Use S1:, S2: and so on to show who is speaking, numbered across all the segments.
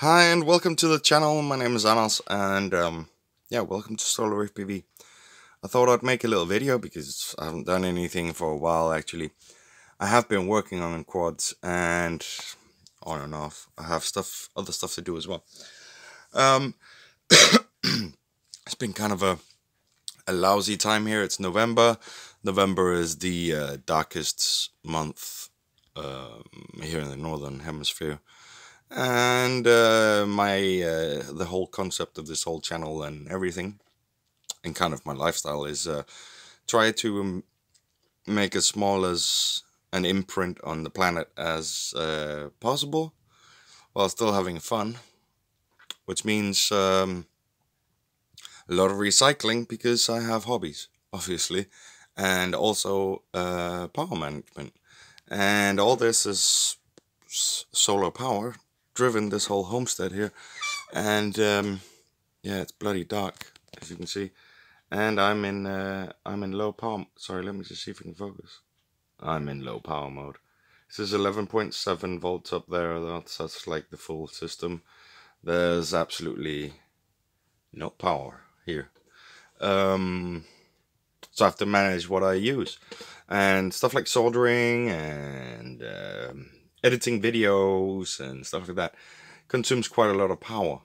S1: Hi and welcome to the channel. My name is Anas and yeah, welcome to Solar FPV. I thought I'd make a little video because I haven't done anything for a while actually. I have been working on quads and on and off. I have other stuff to do as well. It's been kind of a lousy time here. It's November. November is the darkest month here in the northern hemisphere. And the whole concept of this whole channel and everything and kind of my lifestyle is try to make as small as an imprint on the planet as possible while still having fun, which means a lot of recycling because I have hobbies obviously, and also power management, and all this is solar power driven, this whole homestead here. And yeah, it's bloody dark as you can see, and I'm in low power. Sorry, let me just see if we can focus. I'm in low power mode. This is 11.7 volts up there. That's like the full system. There's absolutely no power here, so I have to manage what I use, and stuff like soldering and editing videos and stuff like that consumes quite a lot of power.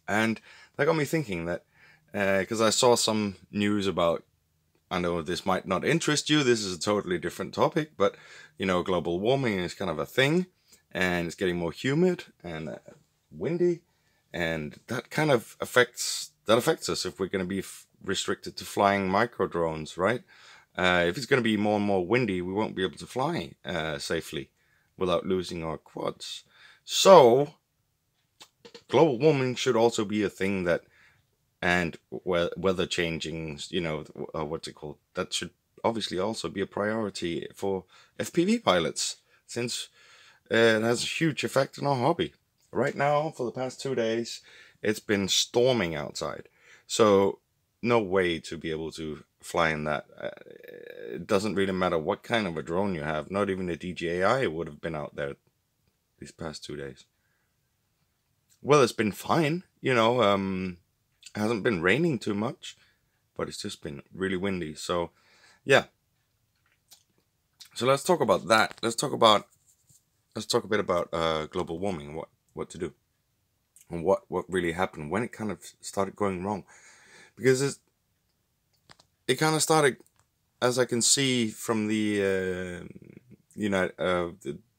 S1: And that got me thinking that, because I saw some news about, I know this might not interest you, this is a totally different topic, but you know, global warming is kind of a thing, and it's getting more humid and windy, and that kind of affects us if we're going to be restricted to flying micro drones, right? If it's going to be more and more windy, we won't be able to fly safely without losing our quads. So global warming should also be a thing that, and weather changing, you know, what's it called? That should obviously also be a priority for FPV pilots, since it has a huge effect on our hobby. Right now, for the past 2 days, it's been storming outside, so no way to be able to fly in that. It doesn't really matter what kind of a drone you have. Not even a DJI would have been out there these past 2 days. Well, it's been fine, you know. It hasn't been raining too much, but it's just been really windy. So yeah, so let's talk about that. Let's talk a bit about global warming, what to do, and what really happened, when it kind of started going wrong. Because it kind of started, as I can see from the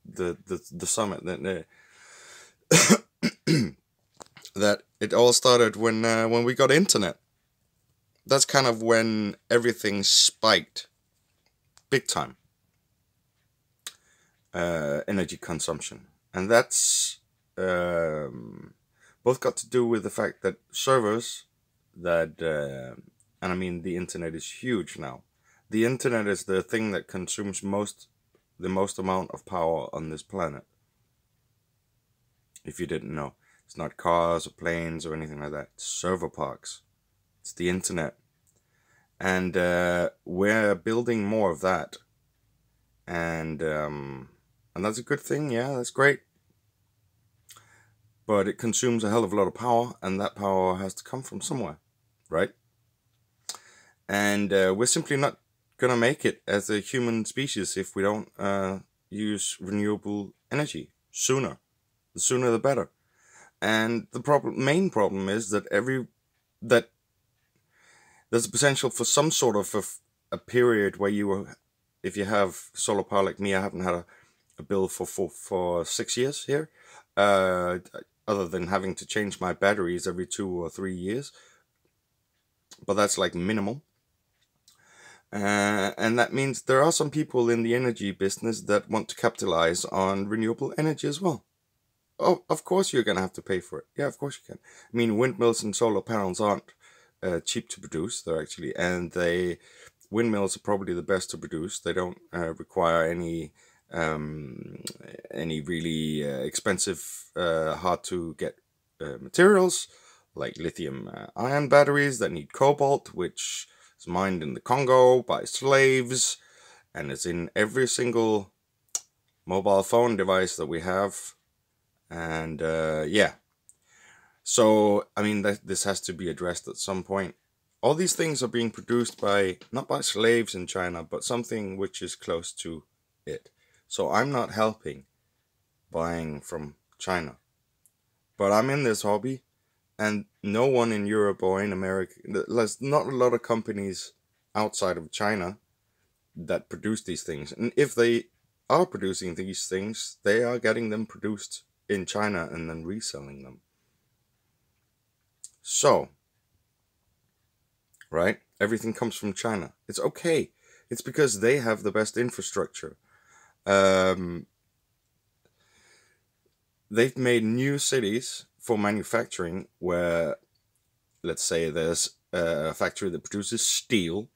S1: the summit, that that it all started when we got internet. That's kind of when everything spiked big time, energy consumption, and that's both got to do with the fact that servers that and I mean, the internet is huge now. The internet is the thing that consumes the most amount of power on this planet. If you didn't know, it's not cars or planes or anything like that. It's server parks. It's the internet. And we're building more of that. And that's a good thing. Yeah, that's great. But it consumes a hell of a lot of power, and that power has to come from somewhere, right? And we're simply not gonna make it as a human species if we don't use renewable energy sooner. The sooner the better. And the main problem is that there's a potential for some sort of a period where if you have solar power like me, I haven't had a bill for 6 years here, other than having to change my batteries every 2 or 3 years, but that's like minimal. And that means there are some people in the energy business that want to capitalize on renewable energy as well. Oh, of course you're going to have to pay for it. Yeah, of course you can. I mean, windmills and solar panels aren't cheap to produce. They're actually, and windmills are probably the best to produce. They don't require any really expensive, hard to get materials like lithium ion batteries that need cobalt, which is mined in the Congo by slaves, and it's in every single mobile phone device that we have. And yeah. So, I mean, this has to be addressed at some point. All these things are being produced by, not by slaves in China, but something which is close to it. So I'm not helping buying from China. But I'm in this hobby, and no one in Europe or in America, there's not a lot of companies outside of China that produce these things. And if they are producing these things, they are getting them produced in China and then reselling them. So, right? Everything comes from China. It's okay. It's because they have the best infrastructure. They've made new cities for manufacturing where, let's say, there's a factory that produces steel,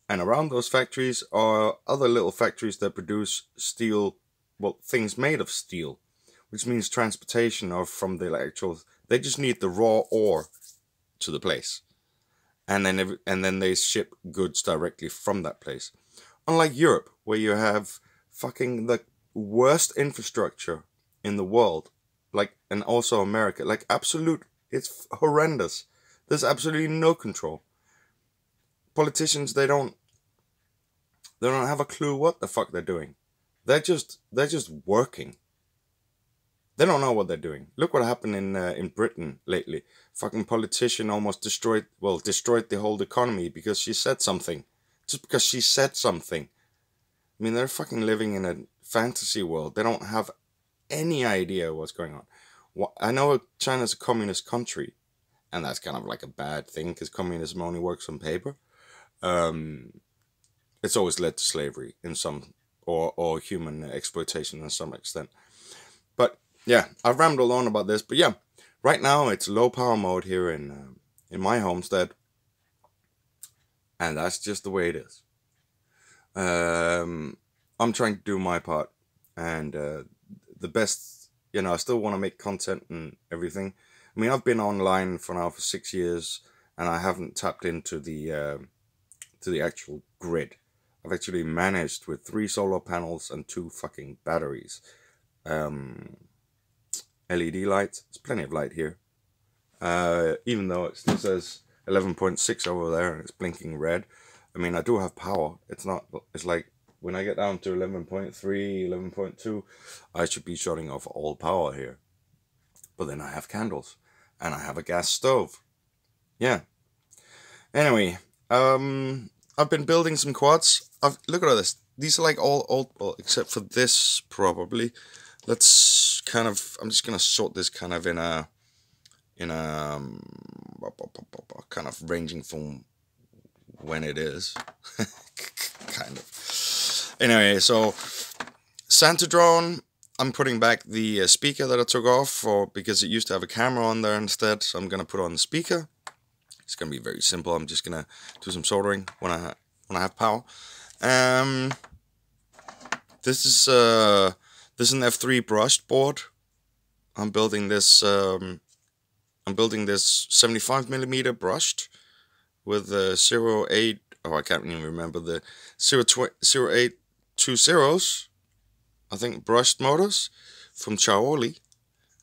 S1: and around those factories are other little factories that produce steel, well, things made of steel, which means transportation of from the actual. They just need the raw ore to the place, and then they ship goods directly from that place. Unlike Europe, where you have fucking the worst infrastructure in the world, like, and also America, like absolute, it's horrendous. There's absolutely no control. Politicians, they don't have a clue what the fuck they're doing. They're just working. They don't know what they're doing. Look what happened in Britain lately. Fucking politician almost destroyed the whole economy because she said something. Just because she said something. I mean, they're fucking living in a fantasy world. They don't have any idea what's going on. I know China's a communist country, and that's kind of like a bad thing because communism only works on paper. It's always led to slavery in some, or human exploitation in some extent. But yeah, I've rambled on about this. But yeah, right now it's low power mode here in my homestead, and that's just the way it is. I'm trying to do my part, and the best, I still want to make content and everything. I mean, I've been online for 6 years, and I haven't tapped into the actual grid. I've actually managed with 3 solar panels and 2 fucking batteries. LED lights. There's plenty of light here. Even though it still says 11.6 over there and it's blinking red. I mean, I do have power. It's like when I get down to 11.3, 11.2, I should be shutting off all power here. But then I have candles and I have a gas stove. Yeah. Anyway, I've been building some quads. Look at all this. These are like all old, well, except for this probably. Let's kind of, I'm just gonna sort this kind of in a kind of ranging from when it is, kind of. Anyway, so Santa drone. I'm putting back the speaker that I took off because it used to have a camera on there instead. So I'm gonna put on the speaker. It's gonna be very simple. I'm just gonna do some soldering when I have power. This is an F3 brushed board. I'm building this 75 millimeter brushed with 0.8. Oh, I can't even remember the 0.820s. I think brushed motors from Xiaoli.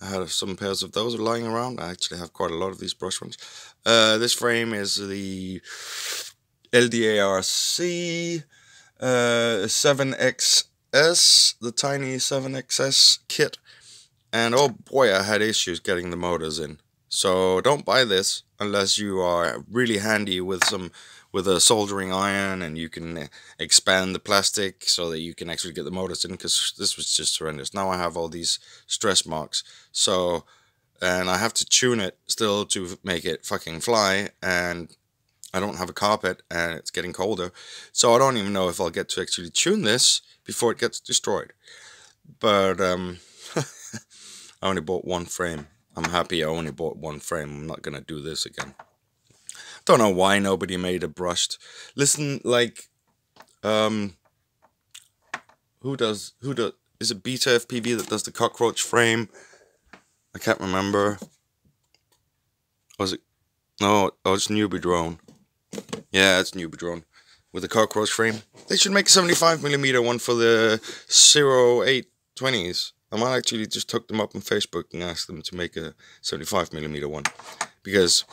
S1: I have some pairs of those lying around. I actually have quite a lot of these brush ones. This frame is the LDARC 7XS, the tiny 7XS kit. And oh boy, I had issues getting the motors in. So don't buy this unless you are really handy with a soldering iron and you can expand the plastic so that you can actually get the motors in, because this was just horrendous. Now I have all these stress marks. So, and I have to tune it still to make it fucking fly, and I don't have a carpet and it's getting colder. So I don't even know if I'll get to actually tune this before it gets destroyed. But I only bought 1 frame. I'm happy I only bought 1 frame. I'm not gonna do this again. Don't know why nobody made a brushed. Listen, like, who does, is it Beta FPV that does the cockroach frame? I can't remember. Was it, no, oh, it's Newbie Drone. Yeah, it's Newbie Drone with the cockroach frame. They should make a 75 millimeter one for the 0820s. I might actually just hook them up on Facebook and ask them to make a 75mm one, because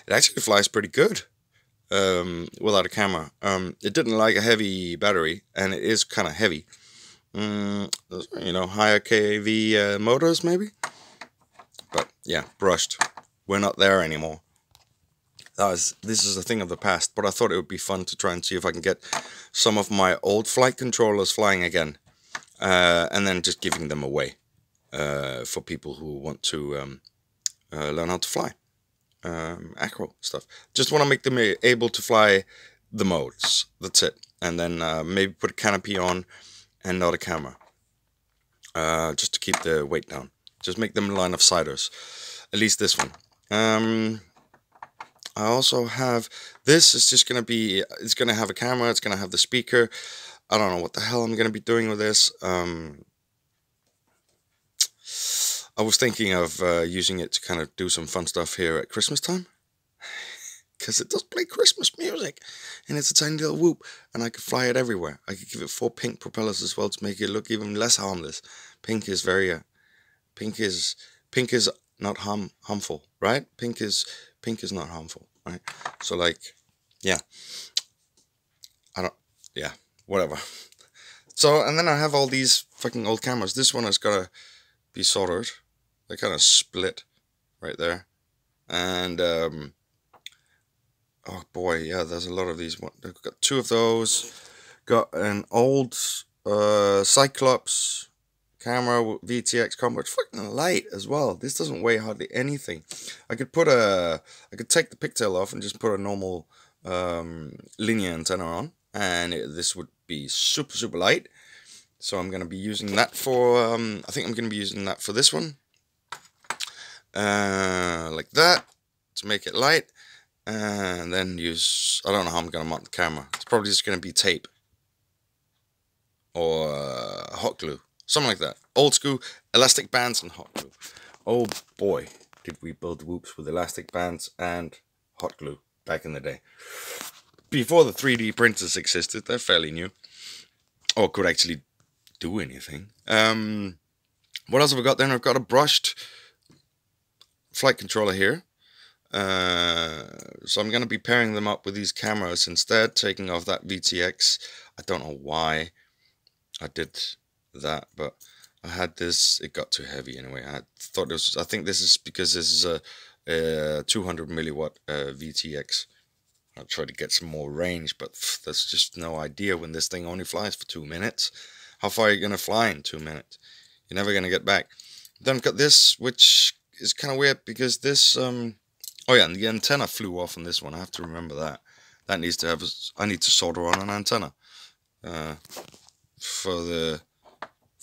S1: it actually flies pretty good without a camera. It didn't like a heavy battery, and it is kind of heavy. You know, higher kV motors maybe, but yeah, brushed. We're not there anymore. This is a thing of the past, but I thought it would be fun to try and see if I can get some of my old flight controllers flying again, and then just giving them away for people who want to learn how to fly acro stuff. Just want to make them able to fly the modes. That's it, and then maybe put a canopy on and not a camera, just to keep the weight down. Just make them line of sighters, at least this one. I also have, this is just going to be, it's going to have a camera, it's going to have the speaker. I don't know what the hell I'm going to be doing with this. I was thinking of using it to kind of do some fun stuff here at Christmas time, because it does play Christmas music, and it's a tiny little whoop, and I could fly it everywhere. I could give it 4 pink propellers as well to make it look even less harmless. Pink is very, pink is not harmful, right? Pink is not harmful, right? So like, yeah, yeah, whatever. So, and then I have all these fucking old cameras. This one has got to be soldered. They kind of split right there. And, oh boy, yeah, there's a lot of these. I've got 2 of those. Got an old Cyclops camera with VTX combo. It's fucking light as well. This doesn't weigh hardly anything. I could take the pigtail off and just put a normal linear antenna on, and this would be super light. So I'm going to be using that for, I think I'm going to be using that for this one. Like that, to make it light. And then use, I don't know how I'm going to mount the camera. It's probably just going to be tape. Or hot glue. Something like that. Old school elastic bands and hot glue. Oh boy, did we build whoops with elastic bands and hot glue back in the day. Before the 3D printers existed, they're fairly new. Or could actually do anything. What else have I got then? I've got a brushed flight controller here. So I'm going to be pairing them up with these cameras instead, taking off that VTX. I don't know why I did that, but I had this, it got too heavy anyway. I think this is because this is a 200 milliwatt VTX. I'll try to get some more range, but there's just no idea when this thing only flies for 2 minutes. How far are you going to fly in 2 minutes? You're never going to get back. Then I've got this, which is kind of weird because this, oh yeah, and the antenna flew off on this one. I have to remember that. That needs to have, I need to solder on an antenna for the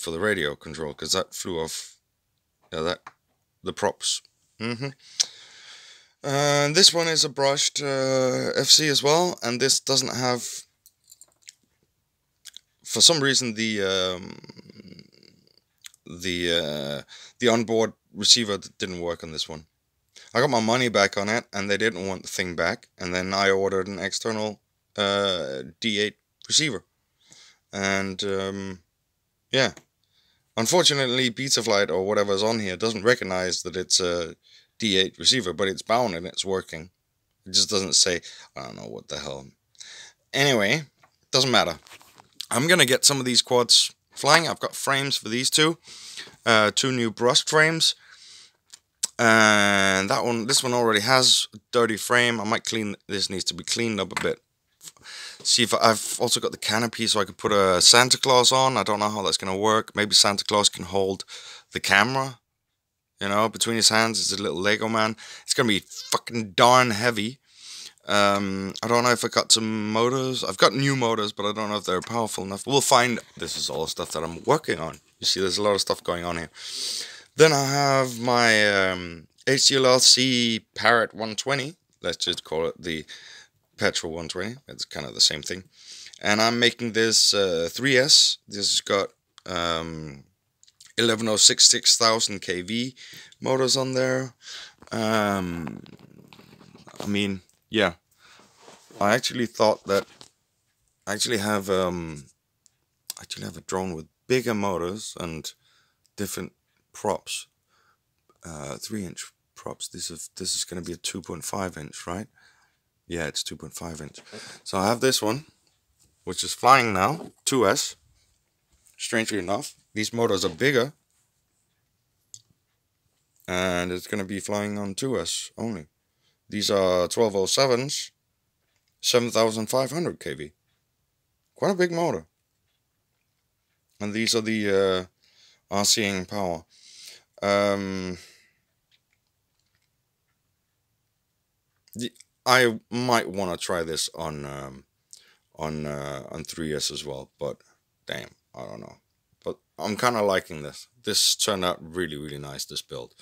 S1: radio control, because that flew off. Yeah, the props. And this one is a brushed FC as well, and this doesn't have, for some reason, the onboard receiver didn't work on this one. I got my money back on it, and they didn't want the thing back, and then I ordered an external D8 receiver, and yeah, unfortunately Betaflight or whatever's on here doesn't recognize that it's a D8 receiver, but it's bound and it's working. It just doesn't say, I don't know what the hell. Anyway, doesn't matter. I'm gonna get some of these quads flying. I've got frames for these 2 new brushed frames, and this one already has a dirty frame. I might clean this, needs to be cleaned up a bit. See if I've also got the canopy, so I could put a Santa Claus on. I don't know how that's gonna work. Maybe Santa Claus can hold the camera, you know, between his hands. It's a little Lego man. It's gonna be fucking darn heavy. I don't know if I got some motors. I've got new motors, but I don't know if they're powerful enough. We'll find. This is all stuff that I'm working on. You see, there's a lot of stuff going on here. Then I have my HDLC Parrot 120. Let's just call it the Petrol 120. It's kind of the same thing. And I'm making this 3S. This has got 1106 6000 kV motors on there. I mean, yeah, I actually thought that I actually have a drone with bigger motors and different props, 3-inch props. This is going to be a 2.5 inch, right? Yeah, it's 2.5 inch. So I have this one, which is flying now, 2S. Strangely enough, these motors are bigger, and it's going to be flying on 2S only. These are 1207s, 7500 kV. Quite a big motor. And these are the RCing power. I might want to try this on 3S as well, but damn, I don't know. But I'm kind of liking this. This turned out really, really nice, this build.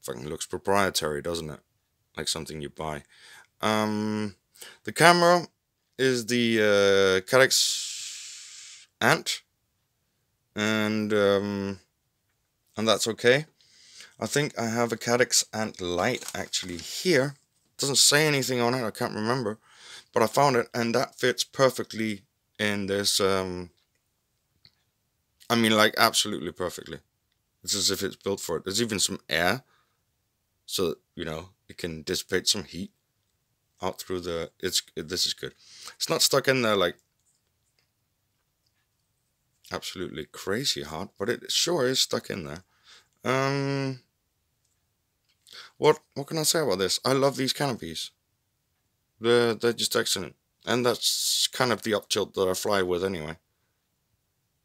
S1: Fucking looks proprietary, doesn't it? Like something you buy. The camera is the Caddx Ant, and that's okay. I think I have a Caddx Ant Lite actually here. Doesn't say anything on it, I can't remember, but I found it, and that fits perfectly in this. I mean, like, absolutely perfectly. It's as if it's built for it. There's even some air, so that, you know, it can dissipate some heat out through the. This is good. It's not stuck in there like absolutely crazy hot, but it sure is stuck in there. What can I say about this? I love these canopies. They're just excellent, and that's kind of the up tilt that I fly with anyway.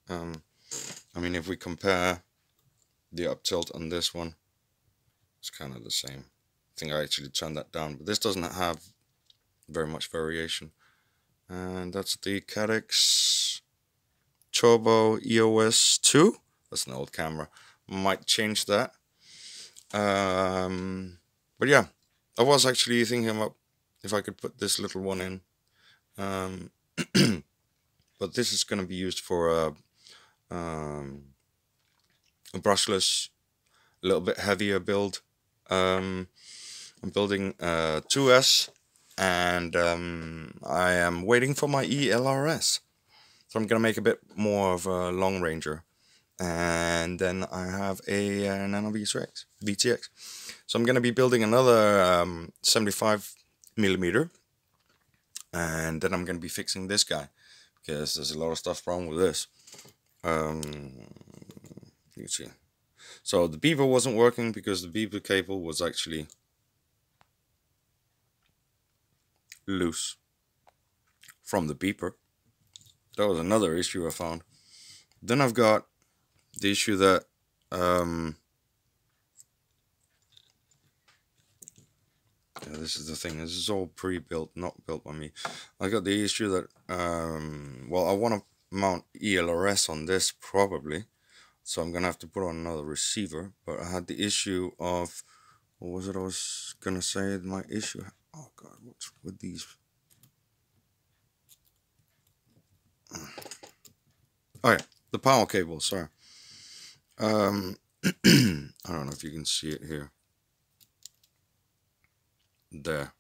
S1: I mean, if we compare the up tilt on this one, it's kind of the same. I think I actually turned that down, but this doesn't have very much variation. And that's the Caddx Turbo EOS 2. That's an old camera. Might change that. But yeah, I was actually thinking about if I could put this little one in. But this is going to be used for a brushless, a little bit heavier build. I'm building 2S, and I am waiting for my ELRS. So I'm going to make a bit more of a long ranger. And then I have a Nano VTX. So I'm going to be building another 75mm. And then I'm going to be fixing this guy, because there's a lot of stuff wrong with this. You can see. So the beeper wasn't working because the beeper cable was actually loose from the beeper. That was another issue I found. Then I've got the issue that yeah, this is the thing. This is all pre-built, not built by me. I got the issue that well, I want to mount ELRS on this probably, so I'm gonna have to put on another receiver. But I had the issue of, what was it I was gonna say? My issue. Oh god, what's with these? Oh yeah, the power cable. Sorry. I don't know if you can see it here. There.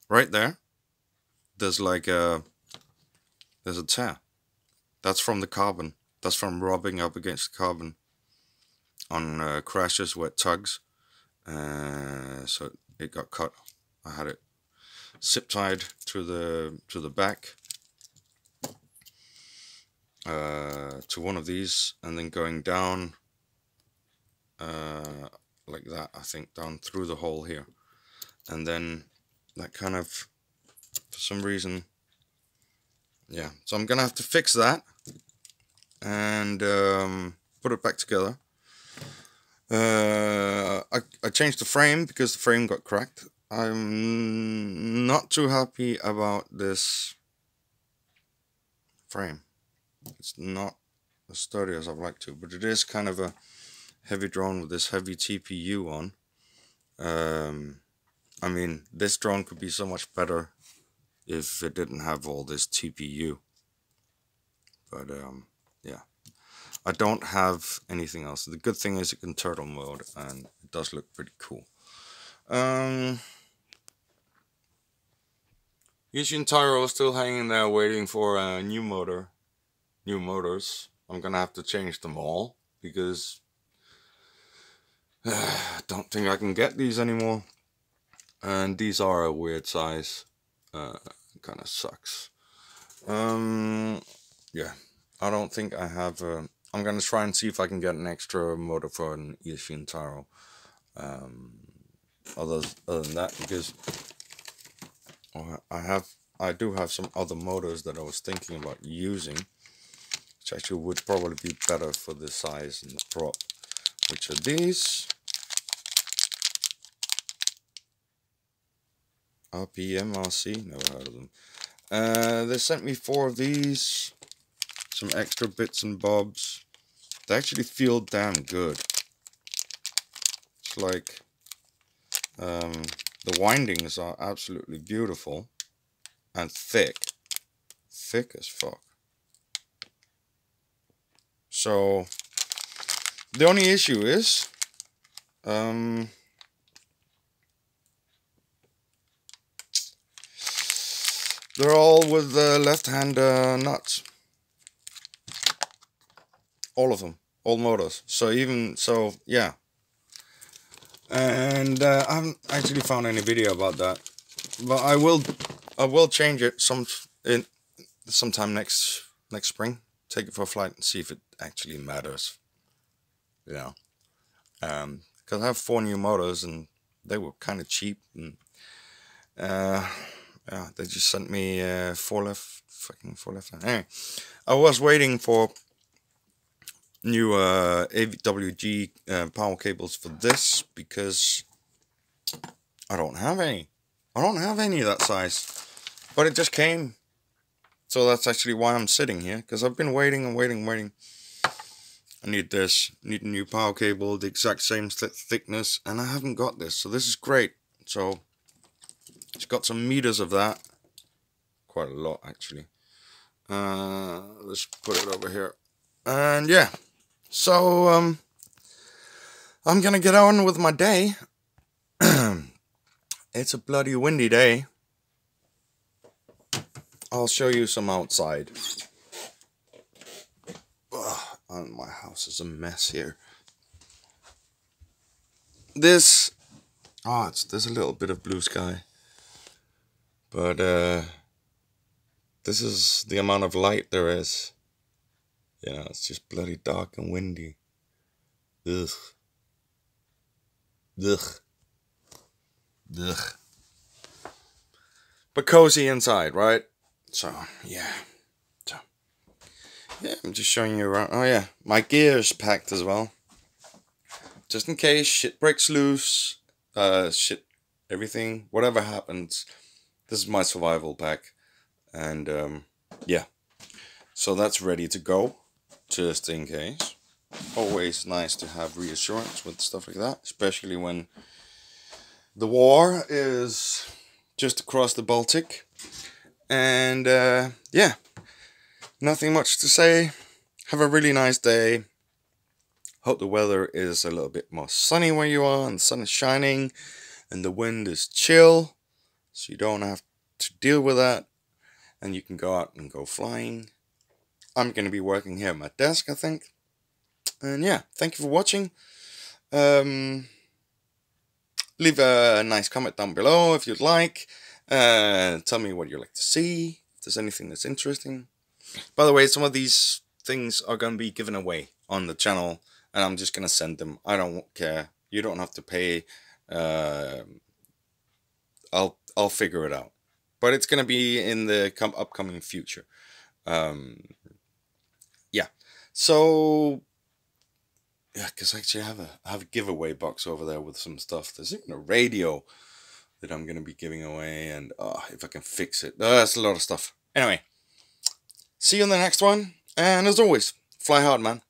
S1: Right there. There's like there's a tear. That's from the carbon. That's from rubbing up against the carbon on crashes where it tugs. So it got cut. I had it zip tied to the back to one of these, and then going down like that, I think, down through the hole here, and then that kind of, for some reason, yeah, so I'm gonna have to fix that and put it back together. I changed the frame because the frame got cracked. I'm not too happy about this frame. It's not as sturdy as I'd like to, but it is kind of a heavy drone with this heavy TPU on. I mean, this drone could be so much better if it didn't have all this TPU. But yeah, I don't have anything else. The good thing is it can turtle mode, and it does look pretty cool. Yuji and Tyro are still hanging there waiting for a new motors. I'm gonna have to change them all because I don't think I can get these anymore. And these are a weird size. Kind of sucks. Yeah, I don't think I have. I'm gonna try and see if I can get an extra motor for an ESC Taro. Other than that, because I do have some other motors that I was thinking about using, which actually would probably be better for the size and the prop, which are these RPMRC. Never heard of them. They sent me 4 of these, some extra bits and bobs. They actually feel damn good. It's like the windings are absolutely beautiful and thick as fuck. So the only issue is they're all with the left-hand nuts. All of them, all motors. So yeah. And I haven't actually found any video about that, but I will change it sometime next spring. Take it for a flight and see if it actually matters. You know, because I have 4 new motors and they were kind of cheap, and yeah, they just sent me 4 left. Anyway, I was waiting for new AWG power cables for this because I don't have any. I don't have any of that size, but it just came. So that's actually why I'm sitting here, because I've been waiting and waiting. I need this, need a new power cable, the exact same thickness, and I haven't got this. So this is great. So it's got some meters of that, quite a lot actually. Let's put it over here, and yeah. So I'm gonna get on with my day. It's a bloody windy day. I'll show you some outside. Ugh, and my house is a mess here. There's a little bit of blue sky, but this is the amount of light there is. You know, it's just bloody dark and windy. Ugh. But cozy inside, right? So yeah. I'm just showing you around. Oh yeah, my gear's packed as well, just in case shit breaks loose. Everything, whatever happens. This is my survival pack, and yeah. So that's ready to go, just in case. Always nice to have reassurance with stuff like that, especially when the war is just across the Baltic. And yeah, nothing much to say. Have a really nice day. Hope the weather is a little bit more sunny where you are, and the sun is shining and the wind is chill, so you don't have to deal with that, and you can go out and go flying. I'm going to be working here at my desk, I think. And yeah, thank you for watching. Leave a nice comment down below if you'd like. Tell me what you'd like to see, if there's anything that's interesting. By the way, some of these things are going to be given away on the channel, and I'm just going to send them. I don't care. You don't have to pay. I'll figure it out. But it's going to be in the upcoming future. Yeah. So yeah, because actually I have a giveaway box over there with some stuff. There's even a radio that I'm going to be giving away, and if I can fix it. That's a lot of stuff. Anyway, see you in the next one, and as always, fly hard, man.